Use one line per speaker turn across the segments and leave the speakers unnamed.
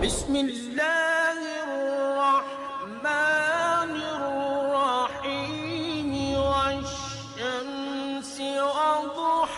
بسم اللہ الرحمن الرحیم والشمس وضحاها.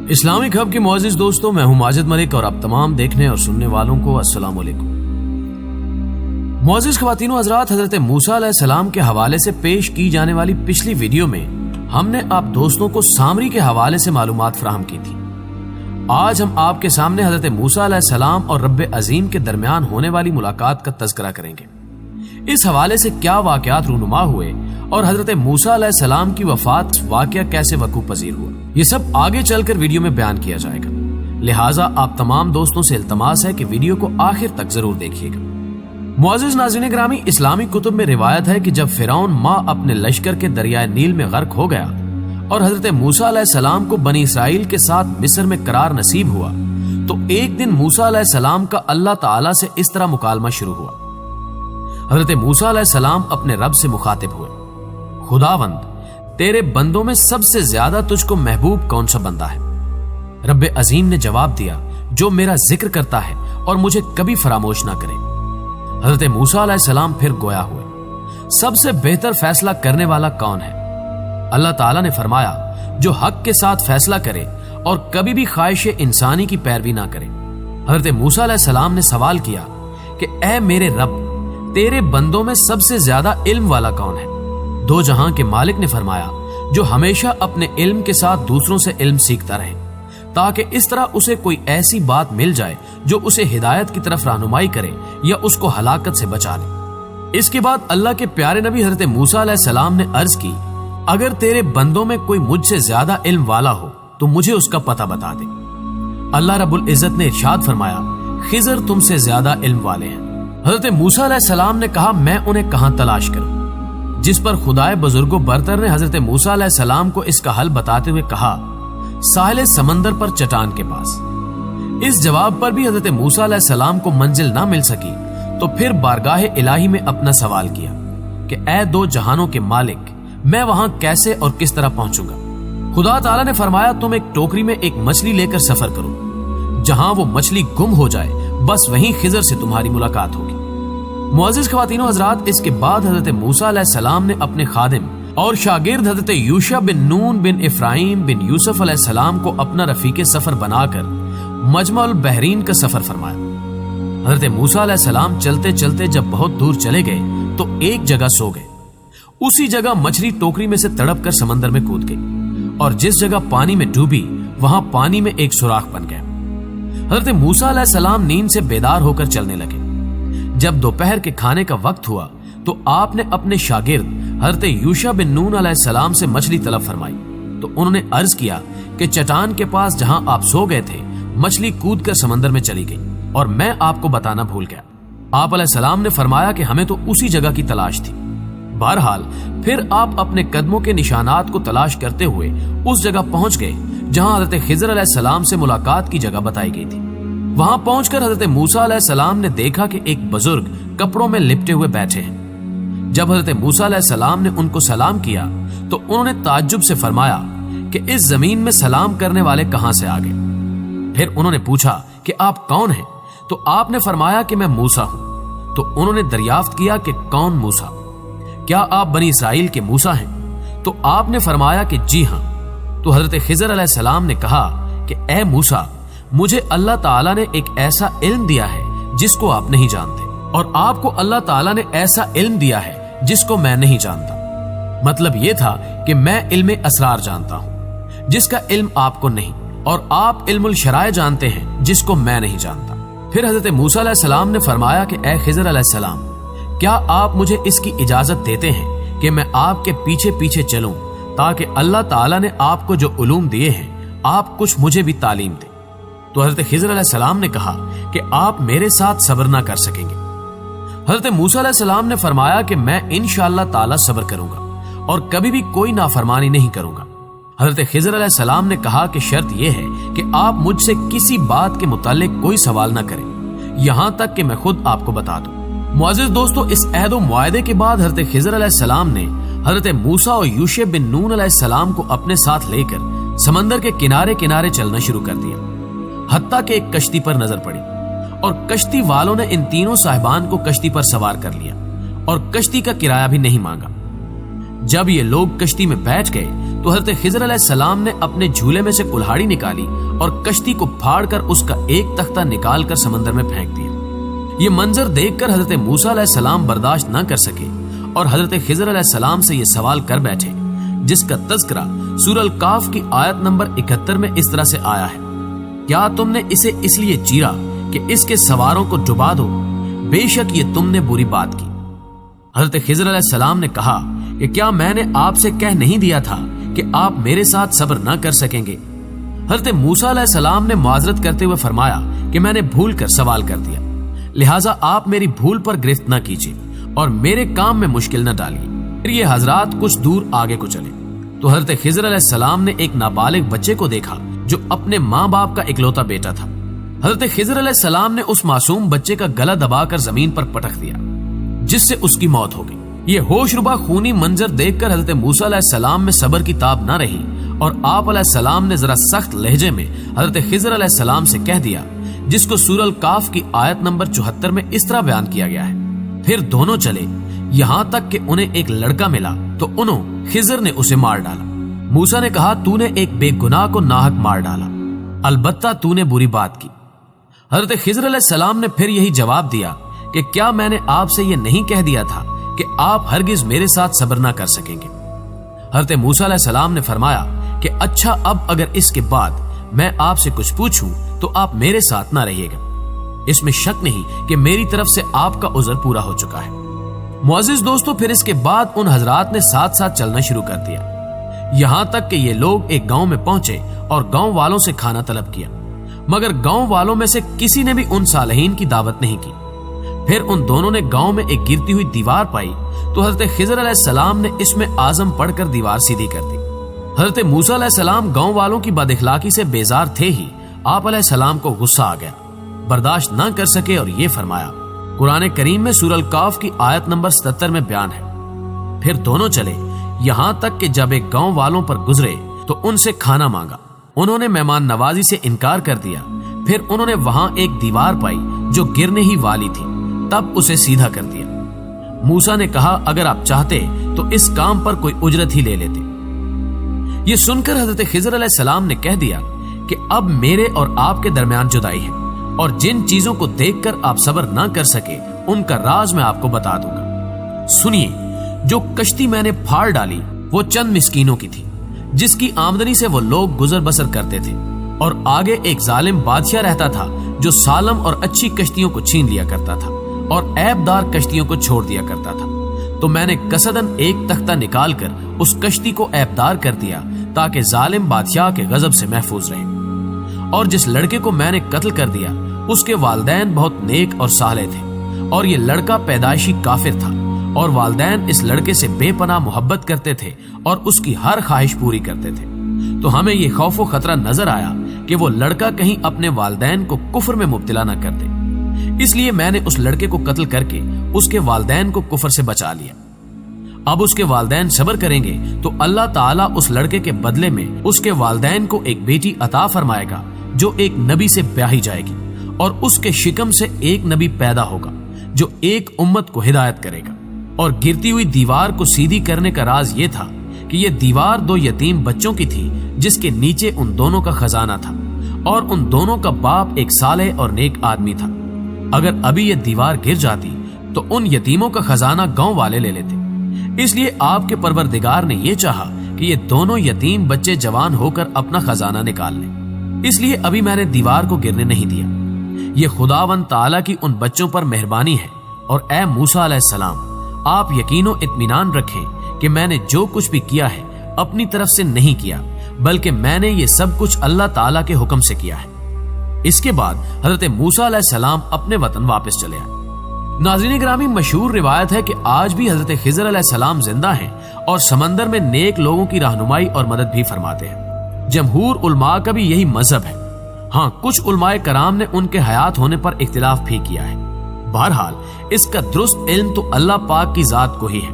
اسلامک ہب کے معزز دوستوں، میں ہوں ماجد ملک اور آپ تمام دیکھنے اور سننے والوں کو السلام علیکم. معزز خواتین و حضرات، حضرت موسیٰ علیہ السلام کے حوالے سے پیش کی جانے والی پچھلی ویڈیو میں ہم نے آپ دوستوں کو سامری کے حوالے سے معلومات فراہم کی تھی. آج ہم آپ کے سامنے حضرت موسیٰ علیہ السلام اور رب عظیم کے درمیان ہونے والی ملاقات کا تذکرہ کریں گے. اس حوالے سے کیا واقعات رونما ہوئے اور حضرت موسیٰ علیہ السلام کی وفات واقعہ کیسے وقوع پذیر ہوا، یہ سب آگے چل کر ویڈیو میں بیان کیا جائے گا. لہٰذا آپ تمام دوستوں سے التماس ہے کہ ویڈیو کو آخر تک ضرور دیکھیے گا. معزز ناظرین گرامی، اسلامی کتب میں روایت ہے کہ جب فرعون اپنے لشکر کے دریائے نیل میں غرق ہو گیا اور حضرت موسیٰ علیہ السلام کو بنی اسرائیل کے ساتھ مصر میں قرار نصیب ہوا، تو ایک دن موسیٰ علیہ السلام کا اللہ تعالیٰ سے اس طرح مکالمہ شروع ہوا. حضرت موسیٰ علیہ السلام اپنے رب سے مخاطب ہوئے: خداوند، تیرے بندوں میں سب سے زیادہ تجھ کو محبوب کون سا بندہ ہے؟ رب عظیم نے جواب دیا: جو میرا ذکر کرتا ہے اور مجھے کبھی فراموش نہ کرے. حضرت موسیٰ علیہ السلام پھر گویا ہوئے: سب سے بہتر فیصلہ کرنے والا کون ہے؟ اللہ تعالیٰ نے فرمایا: جو حق کے ساتھ فیصلہ کرے اور کبھی بھی خواہش انسانی کی پیروی نہ کرے. حضرت موسیٰ علیہ السلام نے سوال کیا کہ اے میرے رب، تیرے بندوں میں سب سے زیادہ علم والا کون ہے؟ دو جہاں کے مالک نے فرمایا: جو ہمیشہ اپنے علم کے ساتھ دوسروں سے علم سیکھتا رہے، تاکہ اس طرح اسے کوئی ایسی بات مل جائے جو اسے ہدایت کی طرف رہنمائی کرے یا اس کو ہلاکت سے بچا لے. اس کے بعد اللہ کے پیارے نبی حضرت موسیٰ علیہ السلام نے عرض کی: اگر تیرے بندوں میں کوئی مجھ سے زیادہ علم والا ہو تو مجھے اس کا پتہ بتا دے. اللہ رب العزت نے ارشاد فرمایا: خضر تم سے زیادہ علم والے ہیں. حضرت موسیٰ علیہ السلام نے کہا: میں انہیں کہاں تلاش کروں؟ جس پر خدائے بزرگ و برتر نے حضرت موسیٰ علیہ السلام کو اس کا حل بتاتے ہوئے کہا: ساحل سمندر پر چٹان کے پاس. اس جواب پر بھی حضرت موسیٰ علیہ السلام کو منزل نہ مل سکی تو پھر بارگاہ الہی میں اپنا سوال کیا کہ اے دو جہانوں کے مالک، میں وہاں کیسے اور کس طرح پہنچوں گا؟ خدا تعالیٰ نے فرمایا: تم ایک ٹوکری میں ایک مچھلی لے کر سفر کرو، جہاں وہ مچھلی گم ہو جائے بس وہیں خضر سے تمہاری ملاقات ہوگی. معزز خواتین و حضرات، اس کے بعد حضرت موسیٰ علیہ السلام نے اپنے خادم اور شاگرد حضرت یوشع بن نون بن افراہیم بن یوسف علیہ السلام کو اپنا رفیق سفر بنا کر مجمع البحرین کا سفر فرمایا. حضرت موسیٰ علیہ السلام چلتے چلتے جب بہت دور چلے گئے تو ایک جگہ سو گئے. اسی جگہ مچھلی ٹوکری میں سے تڑپ کر سمندر میں کود گئی اور جس جگہ پانی میں ڈوبی وہاں پانی میں ایک سوراخ بن گیا. حضرت موسیٰ علیہ السلام نیند سے بیدار ہو کر چلنے لگے. جب دوپہر کے کھانے کا وقت ہوا تو آپ نے اپنے شاگرد حضرت یوشع بن نون علیہ السلام سے مچھلی طلب فرمائی تو انہوں نے عرض کیا کہ چٹان کے پاس جہاں آپ سو گئے تھے مچھلی کود کر سمندر میں چلی گئی اور میں آپ کو بتانا بھول گیا. آپ علیہ السلام نے فرمایا کہ ہمیں تو اسی جگہ کی تلاش تھی. بہرحال پھر آپ اپنے قدموں کے نشانات کو تلاش کرتے ہوئے اس جگہ پہنچ گئے جہاں حضرت خضر علیہ السلام سے ملاقات کی جگہ بتائی گئی تھی. وہاں پہنچ کر حضرت موسیٰ علیہ السلام نے دیکھا کہ ایک بزرگ کپڑوں میں لپٹے ہوئے بیٹھے ہیں. جب حضرت موسیٰ علیہ السلام نے ان کو سلام کیا تو انہوں نے تعجب سے فرمایا کہ اس زمین میں سلام کرنے والے کہاں سے آ گئے؟ پھر انہوں نے پوچھا کہ آپ کون ہیں؟ تو آپ نے فرمایا کہ میں موسیٰ ہوں. تو انہوں نے دریافت کیا کہ کون موسیٰ؟ کیا آپ بنی اسرائیل کے موسیٰ ہیں؟ تو آپ نے فرمایا کہ جی ہاں. تو حضرت خضر علیہ السلام نے کہا کہ اے موسیٰ، مجھے اللہ تعالیٰ نے ایک ایسا علم دیا ہے جس کو آپ نہیں جانتے، اور آپ کو اللہ تعالیٰ نے ایسا علم دیا ہے جس کو میں نہیں جانتا. مطلب یہ تھا کہ میں علم اسرار جانتا ہوں جس کا علم آپ کو نہیں، اور آپ علم الشرائع جانتے ہیں جس کو میں نہیں جانتا. پھر حضرت موسیٰ علیہ السلام نے فرمایا کہ اے خضر علیہ السلام، کیا آپ مجھے اس کی اجازت دیتے ہیں کہ میں آپ کے پیچھے پیچھے چلوں تاکہ اللہ تعالیٰ نے آپ کو جو علوم دیے ہیں آپ کچھ مجھے بھی تعلیم دیں؟ تو حضرت خضر علیہ السلام نے کہا کہ آپ میرے ساتھ صبر نہ کر سکیں گے. حضرت موسیٰ علیہ السلام نے فرمایا کہ میں انشاءاللہ تعالیٰ صبر کروں گا اور کبھی بھی کوئی نافرمانی نہیں کروں گا. حضرت خضر علیہ السلام نے کہا کہ شرط یہ ہے کہ آپ مجھ سے کسی بات کے متعلق کوئی سوال نہ کریں یہاں تک کہ میں خود آپ کو بتا دوں. معزز دوستو، اس عہد و معاہدے کے بعد حضرت خضر علیہ السلام نے حضرت موسیٰ اور یوشع بن نون علیہ السلام کو اپنے ساتھ لے کر سمندر کے کنارے کنارے چلنا شروع کر دیا، حتیٰ کہ ایک کشتی پر نظر پڑی اور کشتی والوں نے ان تینوں صاحبان کو کشتی پر سوار کر لیا اور کشتی کا کرایہ بھی نہیں مانگا۔ جب یہ لوگ کشتی میں بیٹھ گئے تو حضرت خضر علیہ السلام نے اپنے جھولے میں سے کلہاڑی نکالی اور کشتی کو پھاڑ کر اس کا ایک تختہ نکال کر سمندر میں پھینک دیا۔ یہ منظر دیکھ کر حضرت موسیٰ علیہ السلام برداشت نہ کر سکے اور حضرت خضر علیہ السلام سے یہ سوال کر بیٹھے، جس کا تذکرہ سورہ الکاف کی آیت نمبر 71 میں اس طرح سے آیا ہے: کیا تم نے اسے اس لیے چیرا کہ اس کے سواروں کو ڈبا دو؟ بے شک یہ تم نے بری بات کی۔ حضرت خضر علیہ السلام نے کہا کہ کیا میں نے آپ سے کہہ نہیں دیا تھا کہ آپ میرے ساتھ صبر نہ کر سکیں گے؟ حضرت موسیٰ علیہ السلام نے معذرت کرتے ہوئے فرمایا کہ میں نے بھول کر سوال کر دیا، لہٰذا آپ میری بھول پر گرفت نہ کیجیے اور میرے کام میں مشکل نہ ڈالیے۔ پھر یہ حضرات کچھ دور آگے کو چلے تو حضرت خضر علیہ السلام نے ایک نابالغ بچے کو دیکھا جو اپنے ماں باپ کا اکلوتا بیٹا تھا۔ حضرت خضر علیہ السلام نے اس معصوم بچے کا گلا دبا کر زمین پر پٹک دیا، جس سے اس کی موت ہو گئی۔ یہ ہوش ربا خونی منظر دیکھ کر حضرت موسیٰ علیہ السلام میں صبر کی تاب نہ رہی اور آپ علیہ السلام نے ذرا سخت لہجے میں حضرت خضر علیہ السلام سے کہہ دیا، جس کو سورہ الکاف کی آیت نمبر 74 میں اس طرح بیان کیا گیا ہے: پھر دونوں چلے یہاں تک کہ انہیں ایک لڑکا ملا تو انہوں خضر نے اسے مار ڈالا۔ موسیٰ نے کہا، تو نے ایک بے گناہ کو ناحق مار ڈالا، البتہ تو نے بری بات کی۔ حضرت خضر علیہ السلام نے پھر یہی جواب دیا کہ کیا میں نے آپ سے یہ نہیں کہہ دیا تھا کہ آپ ہرگز میرے ساتھ صبر نہ کر سکیں گے؟ حضرت موسیٰ علیہ السلام نے فرمایا کہ اچھا، اب اگر اس کے بعد میں آپ سے کچھ پوچھوں تو آپ میرے ساتھ نہ رہیے گا، اس میں شک نہیں کہ میری طرف سے آپ کا عذر پورا ہو چکا ہے۔ معزز دوستو، پھر اس کے بعد ان حضرات نے ساتھ ساتھ چلنا شروع کر دیا، یہاں تک کہ یہ لوگ ایک گاؤں میں پہنچے اور گاؤں والوں سے کھانا طلب کیا، مگر گاؤں والوں میں سے کسی نے بھی ان صالحین کی دعوت نہیں کی۔ پھر ان دونوں نے گاؤں میں ایک گرتی ہوئی دیوار پائی تو حضرت خضر علیہ السلام نے اس میں اعظم پڑھ کر دیوار سیدھی کر دی۔ حضرت موسیٰ علیہ السلام گاؤں والوں کی بد اخلاقی سے بیزار تھے ہی آپ علیہ السلام کو غصہ آ گیا، برداشت نہ کر سکے اور یہ فرمایا، قرآن کریم میں سورہ الکاف کی آیت نمبر 77 میں بیان ہے: پھر دونوں چلے یہاں تک کہ جب ایک گاؤں والوں پر گزرے تو ان سے کھانا مانگا، انہوں نے مہمان نوازی سے انکار کر دیا۔ پھر انہوں نے وہاں ایک دیوار پائی جو گرنے ہی والی تھی، تب اسے سیدھا کر دیا۔ موسیٰ نے کہا، اگر آپ چاہتے تو اس کام پر کوئی اجرت ہی لے لیتے۔ یہ سن کر حضرت خضر علیہ السلام نے کہہ دیا کہ اب میرے اور آپ کے درمیان جدائی ہے، اور جن چیزوں کو دیکھ کر آپ صبر نہ کر سکے ان کا راز میں آپ کو بتا دوں گا۔ سنیے، جو کشتی میں نے پھاڑ ڈالی وہ چند مسکینوں کی تھی، جس کی آمدنی سے وہ لوگ گزر بسر کرتے تھے، اور آگے ایک ظالم بادشاہ رہتا تھا جو سالم اور اچھی کشتیوں کو چھین لیا کرتا تھا اور عیب دار کشتیوں کو چھوڑ دیا کرتا تھا۔ تو میں نے قصداً ایک تختہ نکال کر اس کشتی کو عیب دار کر دیا تاکہ ظالم بادشاہ کے غضب سے محفوظ رہے۔ اور جس لڑکے کو میں نے قتل کر دیا اس کے والدین بہت نیک اور صالح تھے، اور یہ لڑکا پیدائشی کافر تھا، اور والدین اس لڑکے سے بے پناہ محبت کرتے تھے اور اس کی ہر خواہش پوری کرتے تھے۔ تو ہمیں یہ خوف و خطرہ نظر آیا کہ وہ لڑکا کہیں اپنے والدین کو کفر میں مبتلا نہ کر دے، اس لیے میں نے اس لڑکے کو قتل کر کے اس کے والدین کو کفر سے بچا لیا۔ اب اس کے والدین صبر کریں گے تو اللہ تعالیٰ اس لڑکے کے بدلے میں اس کے والدین کو ایک بیٹی عطا فرمائے گا جو ایک نبی سے بیاہی جائے گی، اور اس کے شکم سے ایک نبی پیدا ہوگا جو ایک امت کو ہدایت کرے گا۔ اور گرتی ہوئی دیوار کو سیدھی کرنے کا راز یہ تھا کہ یہ دیوار 2 یتیم بچوں کی تھی جس کے نیچے ان دونوں کا خزانہ تھا، اور ان دونوں کا باپ ایک صالح اور نیک آدمی تھا۔ اگر ابھی یہ دیوار گر جاتی تو ان یتیموں کا خزانہ گاؤں والے لے لیتے، اس لیے آپ کے پروردگار نے یہ چاہا کہ یہ دونوں یتیم بچے جوان ہو کر اپنا خزانہ نکال لیں، اس لیے ابھی میں نے دیوار کو گرنے نہیں دیا۔ یہ خداوند تعالیٰ کی ان بچوں پر مہربانی ہے۔ اور اے موسیٰ علیہ السلام، آپ یقین و اطمینان رکھیں کہ میں نے جو کچھ بھی کیا ہے اپنی طرف سے نہیں کیا، بلکہ میں نے یہ سب کچھ اللہ تعالیٰ کے حکم سے کیا ہے۔ اس کے بعد حضرت موسیٰ علیہ السلام اپنے وطن واپس چلے آئے۔ ناظرین گرامی، مشہور روایت ہے کہ آج بھی حضرت خضر علیہ السلام زندہ ہیں اور سمندر میں نیک لوگوں کی رہنمائی اور مدد بھی فرماتے ہیں۔ جمہور علماء کا بھی یہی مذہب ہے۔ ہاں، کچھ علماء کرام نے ان کے حیات ہونے پر اختلاف بھی کیا ہے۔ بہرحال اس کا درست علم تو اللہ پاک کی ذات کو ہی ہے،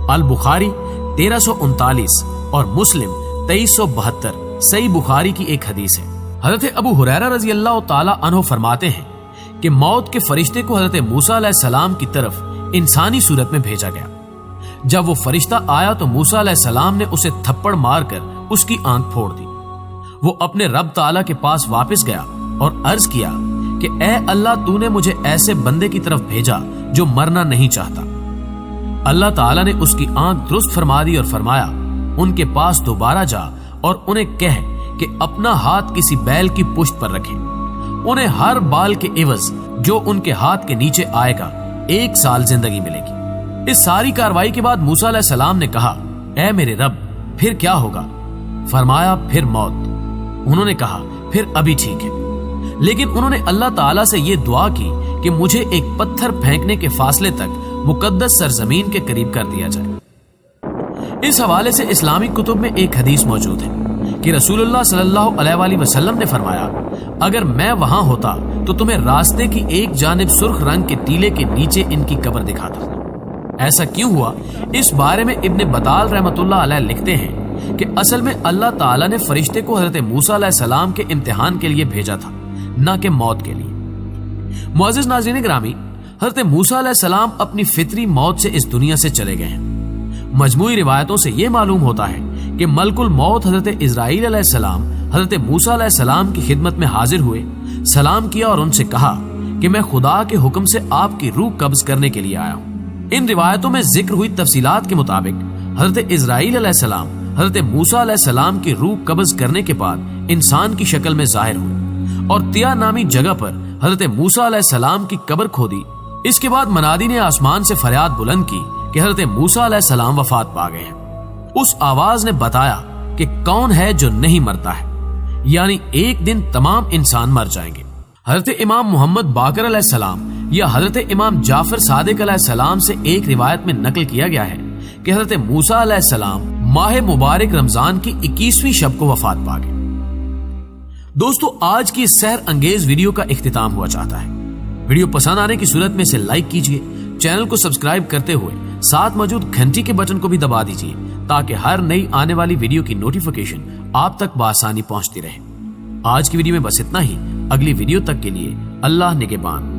البخاری 1339 اور مسلم 2372 صحیح بخاری کی ایک حدیث ہے۔ حضرت ابو ہریرہ رضی اللہ تعالی عنہ فرماتے ہیں کہ موت کے فرشتے کو حضرت موسیٰ علیہ السلام کی طرف انسانی صورت میں بھیجا گیا۔ جب وہ فرشتہ آیا تو موسیٰ علیہ السلام نے اسے تھپڑ مار کر اس کی آنکھ پھوڑ دی۔ وہ اپنے رب تعالیٰ کے پاس واپس گیا اور عرض کیا کہ اے اللہ، تو نے مجھے ایسے بندے کی طرف بھیجا جو مرنا نہیں چاہتا۔ اللہ تعالیٰ نے اس کی آنکھ درست فرما دی اور فرمایا، ان کے پاس دوبارہ جا اور انہیں کہہ کہ اپنا ہاتھ کسی بیل کی پشت پر رکھیں، انہیں ہر بال کے عوض جو ان کے ہاتھ کے نیچے آئے گا 1 سال زندگی ملے گی۔ اس ساری کاروائی کے بعد موسیٰ علیہ السلام نے کہا، اے میرے رب، پھر کیا ہوگا؟ فرمایا، پھر موت۔ انہوں نے کہا، پھر ابھی ٹھیک ہے، لیکن انہوں نے اللہ تعالیٰ سے یہ دعا کی کہ مجھے ایک پتھر پھینکنے کے فاصلے تک مقدس سرزمین کے قریب کر دیا جائے۔ اس حوالے سے اسلامی کتب میں ایک حدیث موجود ہے کہ رسول اللہ صلی اللہ علیہ وآلہ وسلم نے فرمایا، اگر میں وہاں ہوتا تو تمہیں راستے کی ایک جانب سرخ رنگ کے ٹیلے کے نیچے ان کی قبر دکھاتا۔ ایسا کیوں ہوا؟ اس بارے میں ابن بطال رحمۃ اللہ علیہ لکھتے ہیں کہ اصل میں اللہ تعالیٰ نے فرشتے کو حضرت موسیٰ علیہ السلام کے امتحان کے لیے بھیجا تھا، نہ کہ موت کے لیے۔ معزز ناظرین گرامی، حضرت موسیٰ علیہ السلام اپنی فطری موت سے اس دنیا سے چلے گئے ہیں۔ مجموعی روایتوں سے یہ معلوم ہوتا ہے کہ ملک الموت حضرت اسرائیل علیہ السلام حضرت موسیٰ علیہ السلام کی خدمت میں حاضر ہوئے، سلام کیا اور ان سے کہا کہ میں خدا کے حکم سے آپ کی روح قبض کرنے کے لیے آیا ہوں۔ ان روایتوں میں ذکر ہوئی تفصیلات کے مطابق حضرت اسرائیل علیہ السلام حضرت موسیٰ علیہ السلام کی روح قبض کرنے کے بعد انسان کی شکل میں ظاہر ہوئے اور تیا نامی جگہ پر حضرت موسیٰ علیہ السلام کی قبر کھودی۔ اس کے بعد منادی نے آسمان سے فریاد بلند کی کہ حضرت موسیٰ علیہ السلام وفات پا گئے ہیں۔ اس آواز نے بتایا کہ کون ہے جو نہیں مرتا ہے، یعنی ایک دن تمام انسان مر جائیں گے۔ حضرت امام محمد باقر علیہ السلام یا حضرت امام جعفر صادق علیہ السلام سے ایک روایت میں نقل کیا گیا ہے کہ حضرت موسیٰ علیہ السلام ماہ مبارک رمضان کی 21ویں شب کو وفات پا گئے۔ دوستو، آج کی اس سحر انگیز ویڈیو کا اختتام ہوا چاہتا ہے۔ ویڈیو پسند آنے کی صورت میں اسے لائک کیجئے، چینل کو سبسکرائب کرتے ہوئے ساتھ موجود گھنٹی کے بٹن کو بھی دبا دیجئے تاکہ ہر نئی آنے والی ویڈیو کی نوٹیفیکیشن آپ تک بآسانی پہنچتی رہے۔ آج کی ویڈیو میں بس اتنا ہی۔ اگلی ویڈیو تک کے لیے اللہ نگہبان۔